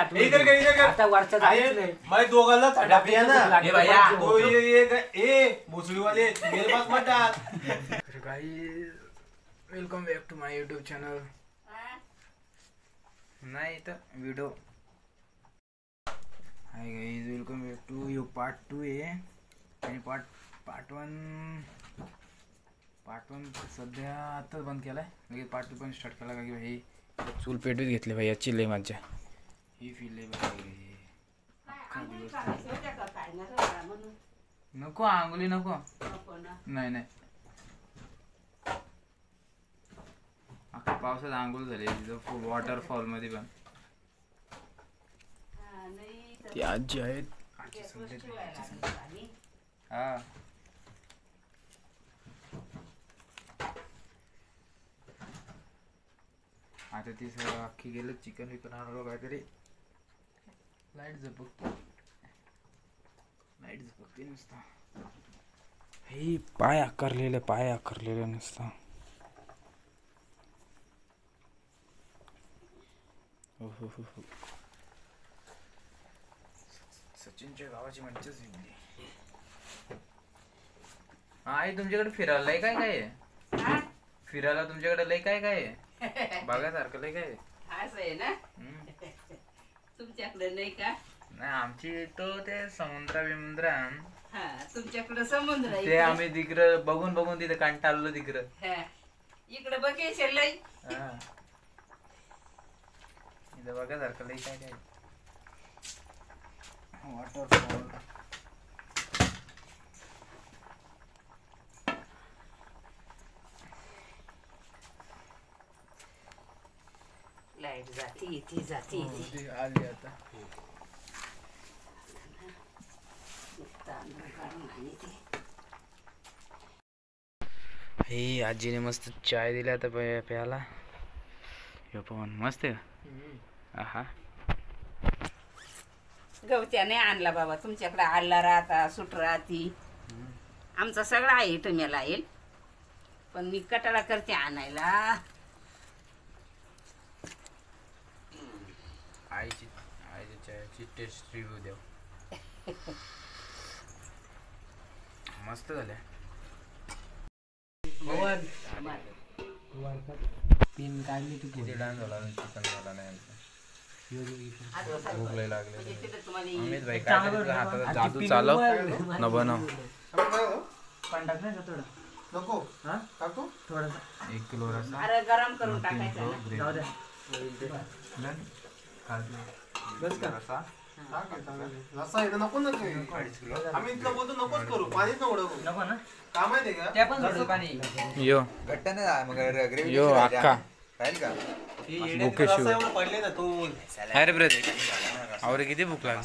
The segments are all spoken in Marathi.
आता वरचा जायच नाही मैं दोघांना थंडा पिया ना ए भैया तो ये भोसडी वाले मेरे पास मत डाल guys welcome back to my YouTube channel नाही तर video hi guys welcome back to यो पार्ट 2 आहे आणि पार्ट 1 सध्या आताच बंद केलाय लगेच पार्ट 2 पण स्टार्ट केला की भाई चूल पेटवीत घेतले भाई याची लय मज्जा ही फील आहे भाई नको आंघोळी नको नाही नाही अख्खा पावसात आंघोळ झाली तिथं वॉटरफॉल मध्ये पण ती आजी आहेत हा आता ती सगळं अख्खी गेलं चिकन विकन आणलं काहीतरी लाईट झपकते नुसता हे पाय आकारलेलं नुसता हो सचिनच्या गावाची मज्जाच वेगळी आई तुमच्याकडे फिरायला लय काय आहे फिरायला तुमच्याकडे लय काय आहे बघायसारखं लय काय असं आहे ना तुमच्याकडे नाही का नाही आमची तो ते समुद्र हा तुमच्याकडे समुद्र आहे ते आम्ही तिकडं बघून तिथे कंटाळलो तिकडं इकडे बघायचे लय इथं बघायसारखं लय काय वॉटरफॉल लाईट जाती आली आता हे आजीने मस्त चाय दिली आता प्यायला हे पण मस्त आहे गवत्याने आणला बाबा तुमच्याकडे आला राहता सुट राहती आमचा सगळा आहे तुम्हाला येईल पण मी कटाळा करते आणायला आईची चायची टेस्ट रिव्ह्यू देव मस्त झाल्या पिन काढली तू किती डान्स झाला चिकन झाला नाही भूक लय लागले अमित भाई काय हातात जादू चालव न बनव नको टाकू थोडासा 1 किलो रसा अरे गरम करून टाकायचं बस का रसा रसा आहे नको ना आम्ही इथलं बोलतो नकोच करू पाणीच नको ना काम आहे का त्या पण थोडं पाणी यो घट्ट नाही मग ग्रेव्ही यो अक्का राहील का भूके शिव पडले ना तो अरे ब्रदर और किती भूक लागली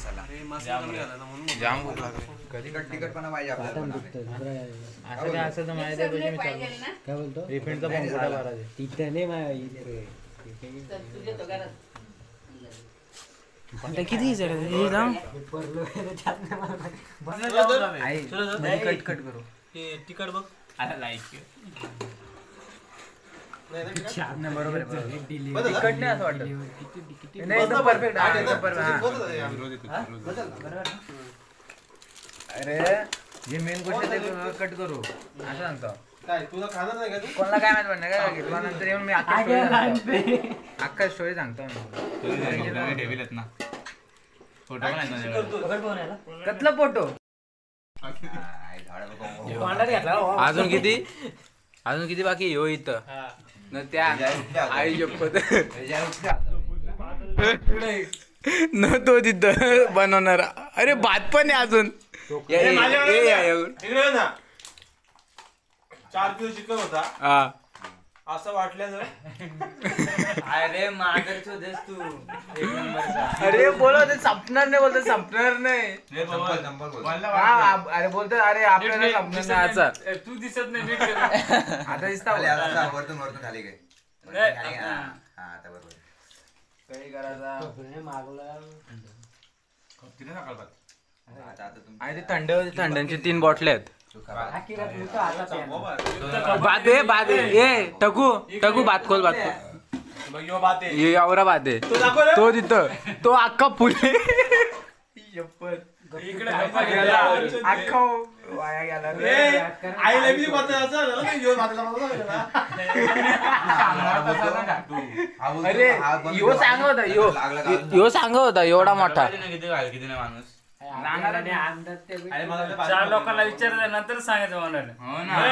जाम भूक लागली कधी तिखटपणा पाहिजे आपल्याला असं तर माझ्या पैसे मी चालू काय बोलतो रिफंडचा पण कुठे भरायचे तिथे नाही किती कट करू तिखट बघ बरोबर तिखट नाही असं वाटत एकदम परफेक्ट अरे जे मेन गोष्ट ते कट करू असं सांगतो काय तुला खाणार नाही का तू कोणाला काय माहित पण काय घेतला नंतर येऊन मी अख्खा स्टोरी सांगतो ना फोटो कतला फोटो अजून किती बाकी हो इथं न त्या आई जपत न तो तिथं बनवणार अरे भात पण आहे अजून इकडे ना 4 किलो चिकन होता असं वाटलं अरे मागच होतेस तू एक नंबरचा अरे बोला ते संपणार नाही बोलतो संपणार नाही अरे बोलतो अरे आपल्याला संपणार नाही आता तू दिसत नाही आता दिसता वरतून खाली काय आता बरोबर काही करायचा आणि ते थंडांची 3 बॉटल्या आहेत बाद ए टकू भात खोल मग यो बात आहे. हे आवरा बात आहे तो दाखव रे. तो तिथं तो अख्खा फुले इकडे अख्खा वाया गेला आईला बी बात असं झालं ना, यो बातला मला अरे यो सांगा होता यो सांगा होता एवढा मोठा किती नाही माणूस. अरे मला 4 लोकांना विचारलं नंतर सांगायचं मला. हो ना.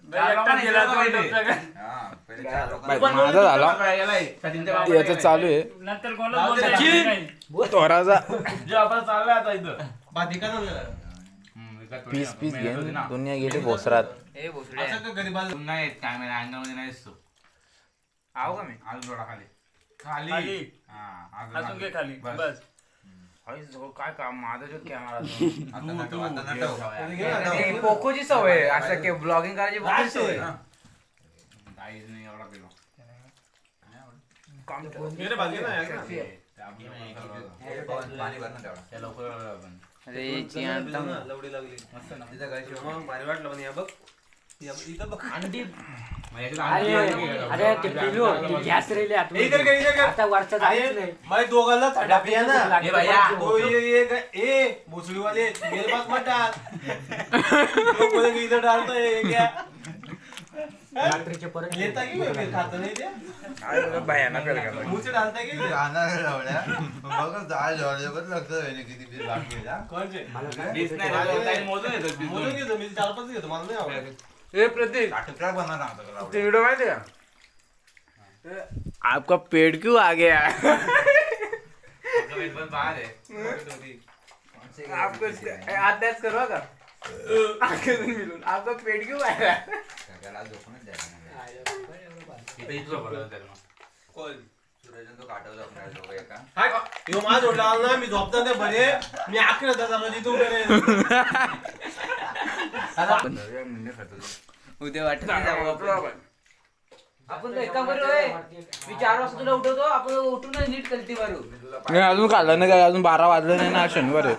एकटा गेला तो डोक्याकडे. माझा झाला याचं चालू आहे नंतर कोणाला बोलायचं नाही. तोराचा जे आपण चाललोय आता इथं बाती का झालं पीस पीस घेऊन दुनिया गेली भोसरात. असं का गरीबाला पुन्हा येत कॅमेरा अँगल मध्ये नाही दिसतो. आहो का मी आज डोळा खाली खाली. हा अजून घे खाली बस. काय काम माझा जो कॅमेरा आता नटव, आता नटव. पोकोची सवय असं की ब्लॉगिंग करायची पोकोची सवय काहीच नाही एवढा पेलो. मेरे बाजू ना यार. पाणी भर ना तेवढा. त्या लवकर आपण अरे लवडी लागली मस्त ना. तिथं काय शिव मग भारी वाटलं पण या बघ इथं बघ अंडी. मग याच्यात अरे ते पिलू गॅस रेले इधर कर इधर कर. आता वरचा जायच नाही. मैं दोघांना थंडा पिया ना. ए भैया तो ये भोसड़ी वाले मेरे पास मत डाल. लोग बोलेंगे इधर डालता है ये क्या रात्रीचे परत लेता क्यों है फिर खाता नहीं थे भयानक मुंह से डालता है क्या गाणं लावल्या. बघ जाळ लावल्या बरं लक्षात आहे किती पीस बाकी आहे हा. कौन से मला काय दिस नाही राहिलं, काही मोजून येतं पीस मोदक दोन. घेतो मी 4-5 घेतो मला नाही आवडत. ए प्रतीक काटुकला बनवा सांगतो का लावल्या. ते व्हिडिओ माहिती का आपका पेट क्यों आ गया आपलं वेट पण बाहेर आहे. आपको अभ्यास करो का आपका पेट क्यों आ गया त्याला झोपूनच द्यायचं नाही. इथे इथं झोपलं होतं त्याला मग. कोण सूरजन तो काटवला आपल्याला दोघं एका. हाय यो माझ ओढला ना मी झोपता ते बरे मी आखिर दादा म्हणजे तू बरे उद्या वाटत आपण एका बरोबर मी 4 वाजता तुला उठवतो आपण उठून नीट कल्टी मारू. नाही अजून खाल्लं नाही काय अजून 12 वाजले नाही ना शनिवार आहे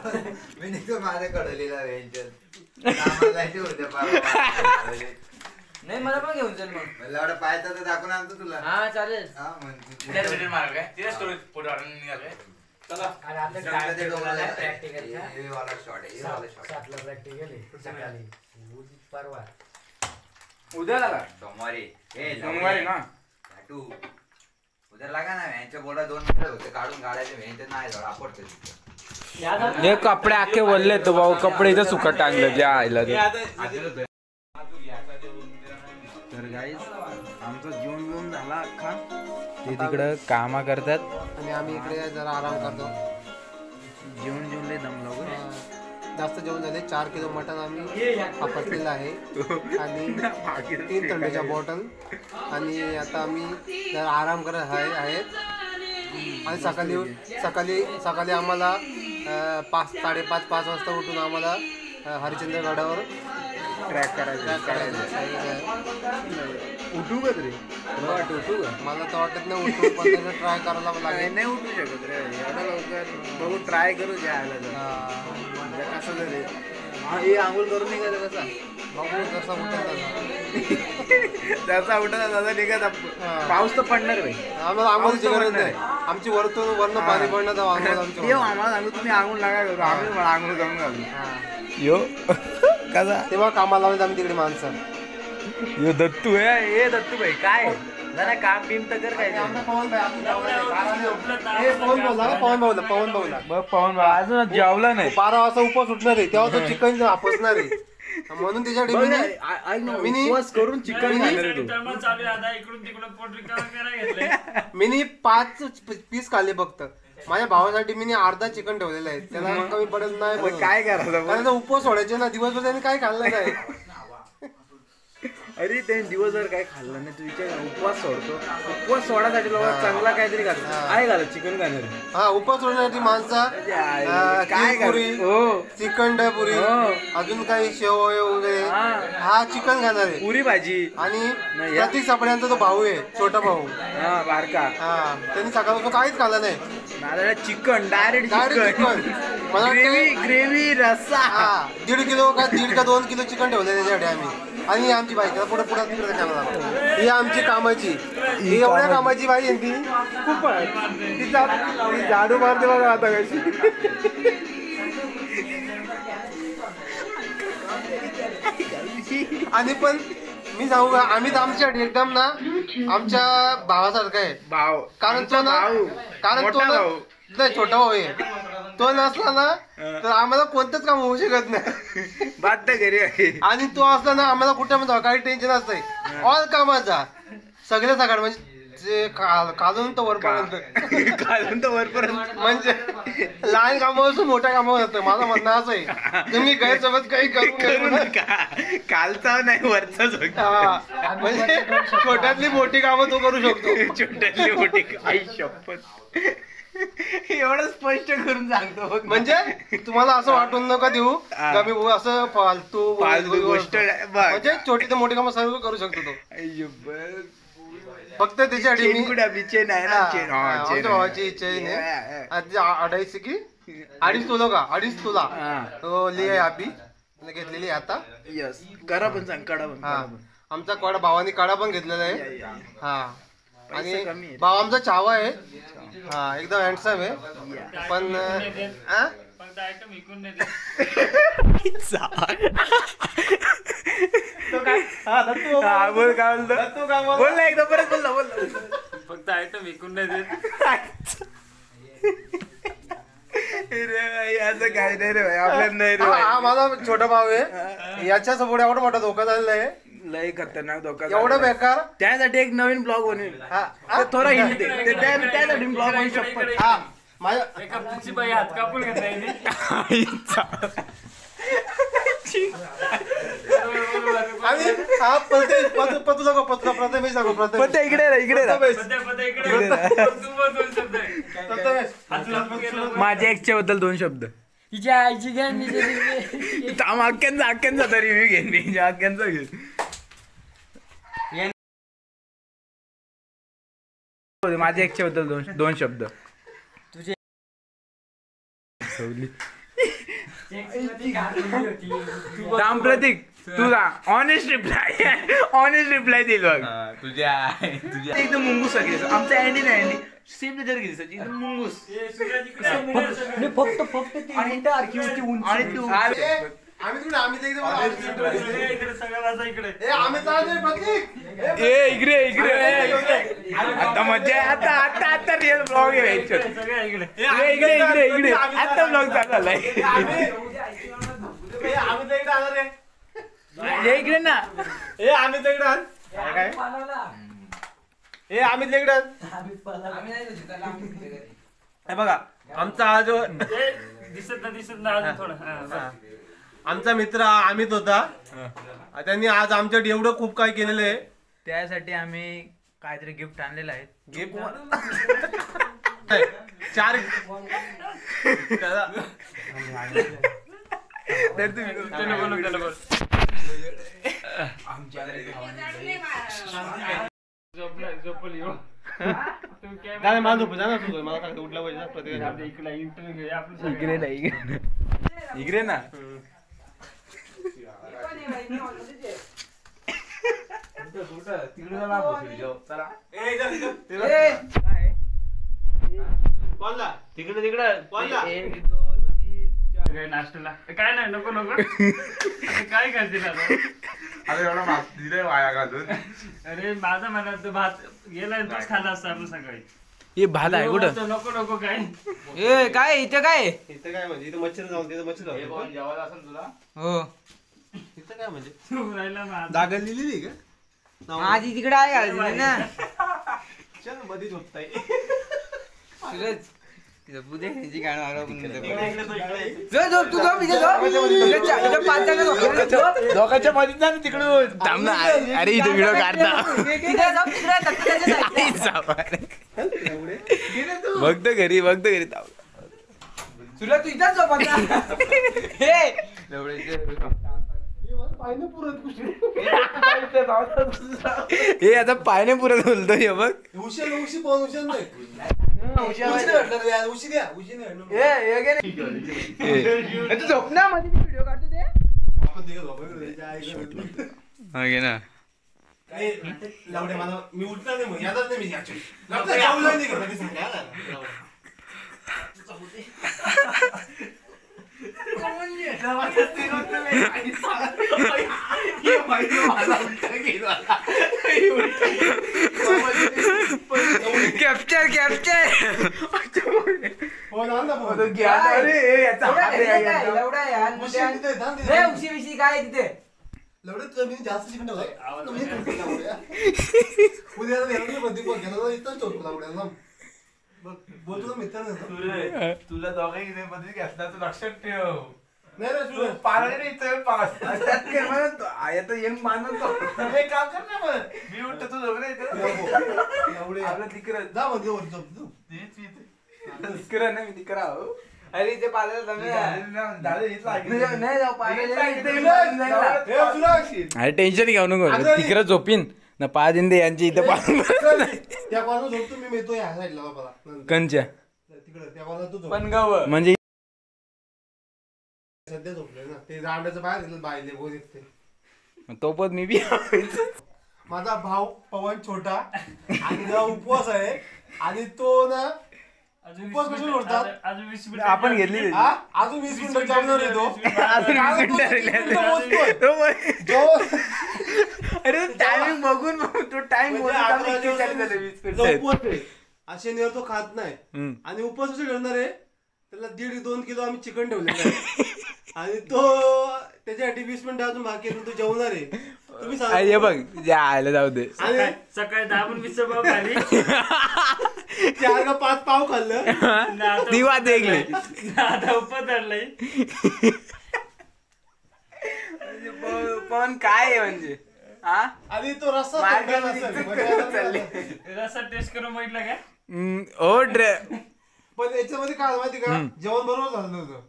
मी निघतो माझ्या कडलेला वेंचर. कामाला जायचे होते पार. नाही मला पण घेऊन चल मग. मला एवढं पाहायचं तर दाखवून आणतो तुला. हा चालेल. हा म्हणजे त्यात व्हिडिओ मारा काय तिथे स्टोरी फोटो काढून निघाले. चला आणि आता जमलं ते डोंगराला. प्रॅक्टिकल हे वाला शॉट आहे, हे वाला शॉट. 7ला प्रॅक्टिकल आहे सकाळी परवा. उद्या लागा सोमवारी. हे सोमवारी ना टॅटू. उद्या लागा ना यांच्या बोला 2 मिनिटं होते काढून काढायचे यांच्यात नाही जवळ आपडते. हे कपडे अख्खे बोलले तो भाऊ कपडे इथं सुकट टाकले जे आईला ते. तर गाईस आमचा जेवण जेवण झाला अख्खा ते तिकडं कामा करतात आणि आम्ही इकडे जरा आराम करतो. जेवण जेवण लय दमलो जास्त जेवण झाले. 4 किलो मटण आम्ही आपटलेलं आहे आणि 3 थंडीच्या बॉटल. आणि आता आम्ही जरा आराम करत आहेत. आणि सकाळी आम्हाला 5:30-5 वाजता उठून आम्हाला हरिश्चंद्र गडावर ट्रॅक करायचं उठू का तरी उठू का मला तर वाटत नाही उठू पण त्याला ट्राय करायला लागेल. नाही उठू शकत रे एवढं लवकर बघू ट्राय करू जायला कसं झाले हे आंघोळ करून निघालं कसा बघू जसा उठत त्याचा उठा दादा निघत पाऊस तर पडणार भाई आम्हाला आंघोळीची गरज नाही. आमची वरनं पाणी पडणं तर आंघोळ आम्हाला सांगू तुम्ही आंघोळ नका करू आम्ही मला आंघोळ करून घालू यो कसा तेव्हा कामाला लावले आम्ही तिकडे माणसं. यो दत्तू आहे हे दत्तू भाई काय जरा काम बिम तर कर काय पवन भाऊला बघ पवन भाऊ अजून जेवला नाही 12 वाजता उपवास सुटणार आहे तेव्हा तो चिकन आपसणार आहे म्हणून त्याच्याकडे मिनी करून चिकन रिटर्न चालू आहे आता इकडून तिकडून पोट रिकामा करायला घेतलंय. मिनी 5 पीस खाल्ले फक्त. माझ्या भावासाठी मी अर्धा चिकन ठेवलेलं आहे त्याला कमी पडत नाही. काय करायचं कारण उपवास सोडायचे ना दिवसभर त्याने काय खाल्लं नाही. अरे त्याने दिवसभर काय खाल्लं नाही तू विचार उपवास सोडतो उपवास सोडासाठी लोक चांगला काहीतरी खातो काय घालत चिकन खाणार हा उपवास सोडण्यासाठी माणसा काय पुरी हो चिकन पुरी अजून काही शेव वगैरे हा चिकन खाणार आहे पुरी भाजी आणि प्रतीक सापड्यांचा तो भाऊ आहे छोटा भाऊ हा बारका हा त्यांनी सकाळपासून काहीच खाल्लं नाही. चिकन डायरेक्ट चिकन मला ग्रेव्ही रस्सा 1.5 किलो का 1.5 का 2 किलो चिकन ठेवलं त्याच्यासाठी आम्ही आणि ही आमची बाईक पुढे पुढे तिकडे कॅमेरा ही आमची कामाची ही एवढ्या कामाची बाई आहे ती खूप ती झाडू मारते बघा आता कशी आणि पण मी सांगू का आम्ही तर आमच्यासाठी एकदम ना आमच्या भावासारखं आहे भाव कारण तो ना नाही छोटा भाऊ आहे तो नसला ना तर आम्हाला कोणतंच काम होऊ शकत नाही बात घरी आहे आणि तो असला ना आम्हाला कुठे म्हणजे काही टेन्शन असतंय ऑल कामाचा सगळे सकाळ म्हणजे खालून तर वरपर्यंत खालून तर वरपर्यंत म्हणजे लहान कामावर असं मोठ्या कामावर असतं माझं म्हणणं असं आहे तुम्ही गैरसमज काही करू नका कालचा नाही वरचाच म्हणजे छोट्यातली मोठी कामं तो करू शकतो छोट्यातली मोठी आई शपथ एवढं स्पष्ट करून सांगतो म्हणजे तुम्हाला असं वाटून नका देऊ का मी असं फालतू गोष्ट म्हणजे छोटी तर मोठी कामं सर्व करू शकतो तो फक्त त्याच्यासाठी मी चेन आहे ना भावाची चेन आहे 2.5 तुला का 2.5 तुला लिहि आपी घेतलेली आता यस करा पण सांग कडा पण आमचा कडा भावानी काढा पण घेतलेला आहे हा आणि भाव आमचा चावा आहे हा एकदम हँडसम आहे पण बोल काय बोलतो बोल ना एकदा परत बोल ना बोल फक्त आयटम विकून नाही देत असं काय नाही रे भाई आपल्याला नाही रे हा माझा छोटा भाव आहे याच्या समोर एवढा मोठा धोका झालेला आहे लय खतरनाक धोका एवढं बेकार त्यासाठी एक नवीन ब्लॉग बनवेल थोडा हिंट दे त्यासाठी ब्लॉग बनवू शकतो हा माझ्या एका पुढची बाई हात कापून घेत नाही आम्ही हा पतू सांगू प्रथमेश सांगू प्रथमेश इकडे माझ्या एक्सच्या बद्दल 2 शब्द तिच्या आईची घ्या अख्ख्यांचा रिव्ह्यू घेईन मी अख्ख्यांचा घेईन माझ्या एक्सच्या बद्दल 2 शब्द तुझे राम प्रतीक तुझा ऑनेस्ट रिप्लाय देईल बघ तुझ्या एकदम मुंगूस आमचा अँडी नाही अँडी सेम त्याच्यावर गेली एकदम मुंगूस फक्त ती आणि तू इकडे आता मजा आता रिअल ब्लॉग आहे इकडे आता ब्लॉग चालू झालाय इकडे ना आम्ही बघा आमचा हा जो दिसत ना अजून थोडं आमचा मित्र अमित होता त्यांनी आज आमच्यासाठी एवढं खूप काय केलेलं आहे त्यासाठी आम्ही काहीतरी गिफ्ट आणलेलं आहे गिफ्ट 4 उठला इकडे ना नाश्त्याला काय नाही नको काय करतील अरे एवढा भात दिलाय वाया घालून अरे माझा म्हणत भात गेला तोच खाल्ला असता आपण सकाळी हे भात आहे कुठं नको काय ए काय इथं काय इथं काय म्हणजे इथं मच्छर जाऊन तिथं मच्छर जाऊन जेवायला असेल तुला हो इथं काय म्हणजे तू राहिला भात जागा लिहिलेली का आधी तिकडे आहे घालते ना चल मध्ये झोपताय सूरज बुधे ह्याची गाणं आलं दोघांच्या मध्ये जा तिकडून अरे इथे व्हिडिओ काढता बघतो घरी तुला तू इथं झोपायचा हे आता पायने पुरत बोलतोय बघ उशी पण झोपना मध्ये व्हिडिओ काढतो ते घे ना. लावडे मला मी उठणार नाही मग यादच नाही मी actually. लावडे जाऊला नाही करत, दिसत नाही, हा ना. Capture capture. हो ना, ना, हो. उशी काय तिथे लावडे कमी जास्त शिकणं होय. तुम्ही करतो लावड्या. उद्या नेहमी बंदी पण गेला इथं चोक लावड्याला. बघ बोलतो ना मित्रांनो. तुला दोघे इथे मध्ये घेतला तू लक्षात ठेव. नाही रे तुला पाळणे इथे पास आता येऊन मानतो. एक काम कर ना मग मी उठतो तू झोप रे इथे. लावडे आपलं तिकडं जा म्हणजे वर झोप तू. तेच इथे तिकडं नाही मी तिकडं आहो. अरे इथे पाहिलं दादा इथला नाही जाऊ अरे टेन्शन घेऊ नको तिकडं झोपीन ना 5 दिन यांची इथे त्या कॉलला झोपतो मी मिळतो या साईडला बाबाला. कंच्या तिकडे त्या कॉलला तू झोप. पनगाव म्हणजे सध्या झोपले ना ते रांड्याचं बाहेर दिलं बाहेर बोल येते. तो पण मी बी माझा भाऊ पवन छोटा आणि त्याला उपवास आहे आणि तो ना उपवास कशी सोडतात. अजून 20 मिनिट आपण घेतली हा? अजून 20 मिनिटं जेवणार येतो. अरे टायमिंग बघून तो टाइम शनिवार तो खात नाही आणि उपवास कसे करणार आहे त्याला 1.5-2 किलो आम्ही चिकन ठेवलेलं आहे आणि तो त्याच्यासाठी 20 मिनिटं अजून बाकी आहे तो जेवणार आहे. तुम्ही हे बघ आयला जाऊ दे. सकाळी 10 मिनिट पाव खाली 4 का 5 पाव खाल्लं ती वाद वेगळी. आता उपधरलंय पण काय आहे म्हणजे हा आणि तो रस्सा रस्सा टेस्ट करून बघितलं का? ओ ड्रे पण याच्यामध्ये काय माहिती का जेवण बरोबर झालं होतं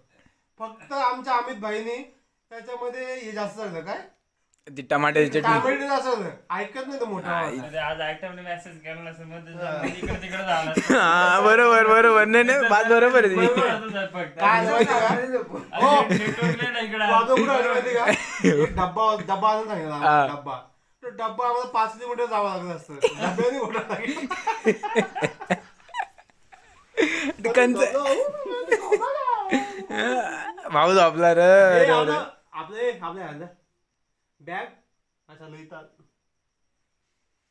फक्त आमच्या अमित भाईने त्याच्यामध्ये हे जास्त झालं काय ती टमाट्याची चटणी टमाटे जास्त झालं ऐकत नाही तो मोठा अरे आज आयटमने मेसेज केला नसेल मग इकडे तिकडे झाला. हा बरोबर बरोबर नाही नाही बात बरोबर आहे काय माहिती का एक डब्बा आणून सांगितला डब्बा तो डब्बा आम्हाला 5 किलोमीटर जावं लागलं असतं डब्याने भाऊ झोपला रे आपले बॅग अच्छा लिहितात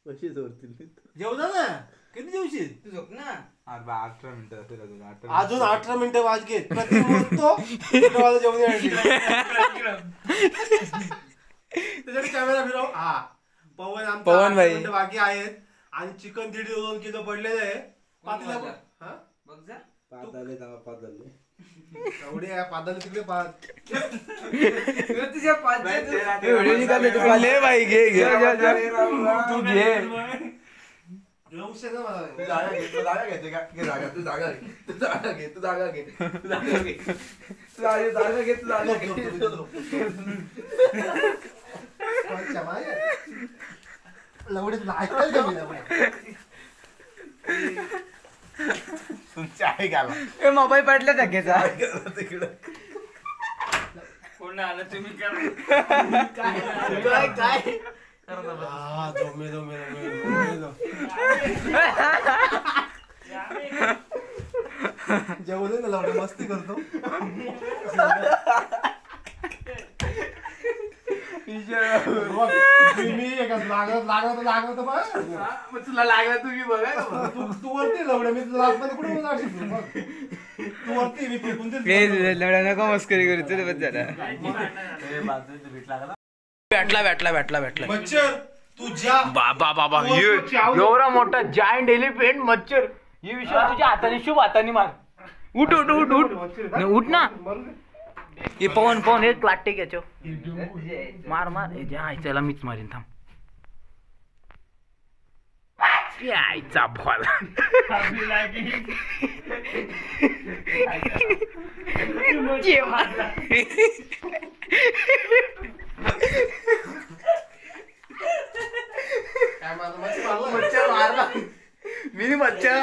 कशी जोडतील जेवला ना किती जेवशील तू झोप ना 18 मिनिटं असेल अजून 18 मिनिटं वाज घेत जेवण त्याच्याकडे कॅमेरा फिरव हा पवन भाई बाकी आहेत आणि चिकन 1.5-2 किलो पडलेलं आहे. पातेला बघ जा एवढे पादाला तिकडे तुझ्या पाच व्हिडिओ निकाले तू आले भाई घे घे तू घे जागा घ्यायची का घे जागा तू जागा घे तू जागा घे तू जागा घे तू जागा घे तू जागा घे तू जागा घे लवडे तुला ऐकायला तुमची आई घाला मोबाईल पडला धक्क्याचा तिकडं कोण आलं तुम्ही करा काय जेवण ना लावडे मस्ती करतो तुला लागला तुम्ही बघा तू वरती लवडे मी तुला आतमध्ये कुठे तू वरती मी फेकून नको मस्करी करू भेटला मच्छर तुझ्या बाबा बाबा एवढा मोठा जायंट एलिफंट मच्छर हे विषय तुझ्या हाताने शुभ हाताने मार उठ उठ उठ उठ उठ ना हे पवन एक लाटे घ्याचो मार चला मीच मारीन थांब यायचा बॉल मच्छर मारला मी मच्छर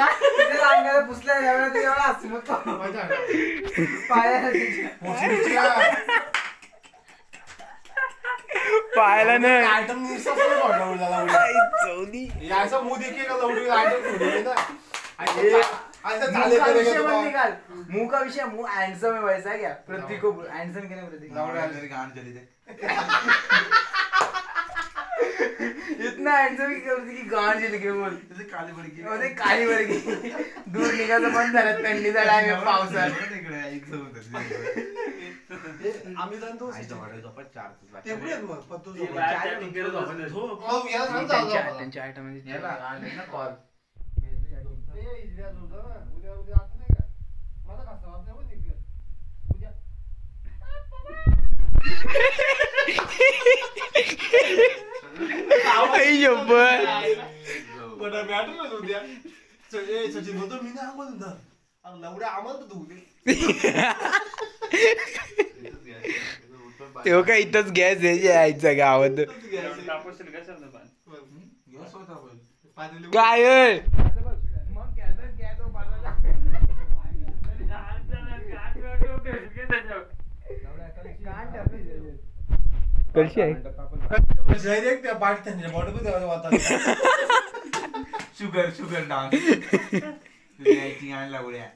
पुसल्या पाहायला नाही आयटम याचा मुंह देखिए का लौड़ी आयटम थोड़ी ना मुंह का विषय मुंह हैंडसम है वैसा क्या प्रतीक को हैंडसम के प्रतीक गांड चली थे इतना हैंडसम की गांड चली गई बोल काली पडगी दूर निघायचं बंद झालं थंडीचा टाइम आहे पावसात आम्ही जाणतो ते पुढे मग पत्तू त्यांच्या आयटम कॉल सचिन बोलतो मी नाही आम्हाला लवड्या आम्हाला तू तेव्हा काय इथंच गॅस यायचा गावात काय कशी आहे डायरेक्ट त्या बाट त्यांच्या बॉटल वाता शुगर डान्स आणला उड्या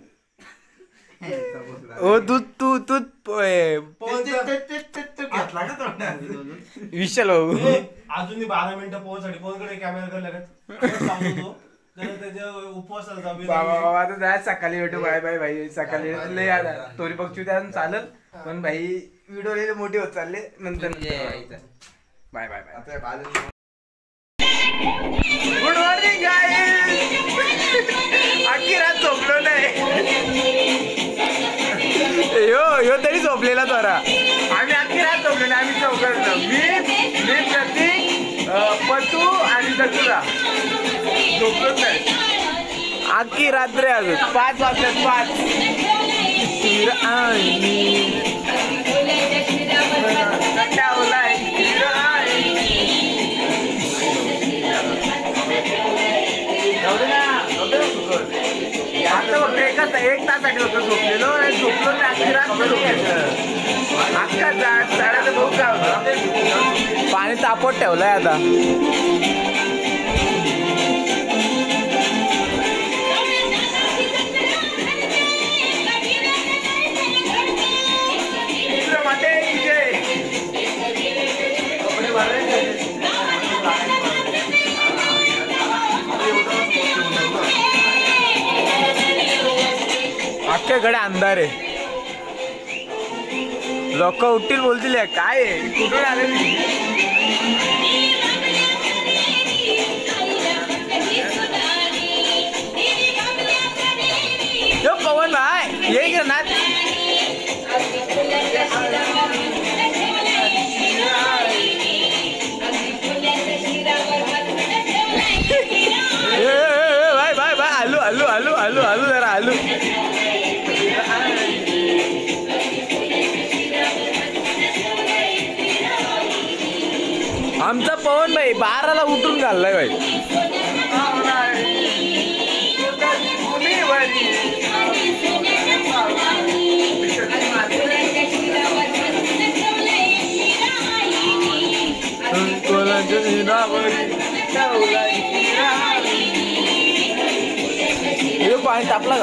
ओ तू विशाल भाऊ अजून 12 मिनिटं पोहोचसाठी पोहोचकडे कॅमेरा कर लागत सांगतो त्याच्या उपवासाला जाऊ बाबा आता जाय सकाळी भेटू बाय बाय भाई सकाळी लय आला तोरी पक्षी त्या चालत पण भाई व्हिडिओ लय मोठे होत चालले नंतर bye bye bye good morning guys अख्खी रात झोपलो नाही यो तरी झोपलेला तोरा आम्ही अख्खी रात झोपलो नाही आम्ही चौघं मी प्रतीक पतू आणि दत्तूरा झोपलोच नाही अख्खी रात्र अजून 5 वाजल्यात 5 आता फक्त एक तासाठी होतं झोपलेलो झोपलो अख्खी रात अख्खा झाडाचं भाऊ काय होतं पाणी तापत ठेवलंय आता अख्ख्या कडे अंधार आहे लोक उठतील बोलतील काय कुठून आले पवन भाई ये ना भाई भाई भाई आलू आलू आलू आलू आलू जरा आलू आमचा पवन भाई 12ला उठून घाललाय भाई पाणी तापला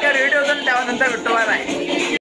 का रेडिओ होतं तेव्हा नंतर भेटतो बाय.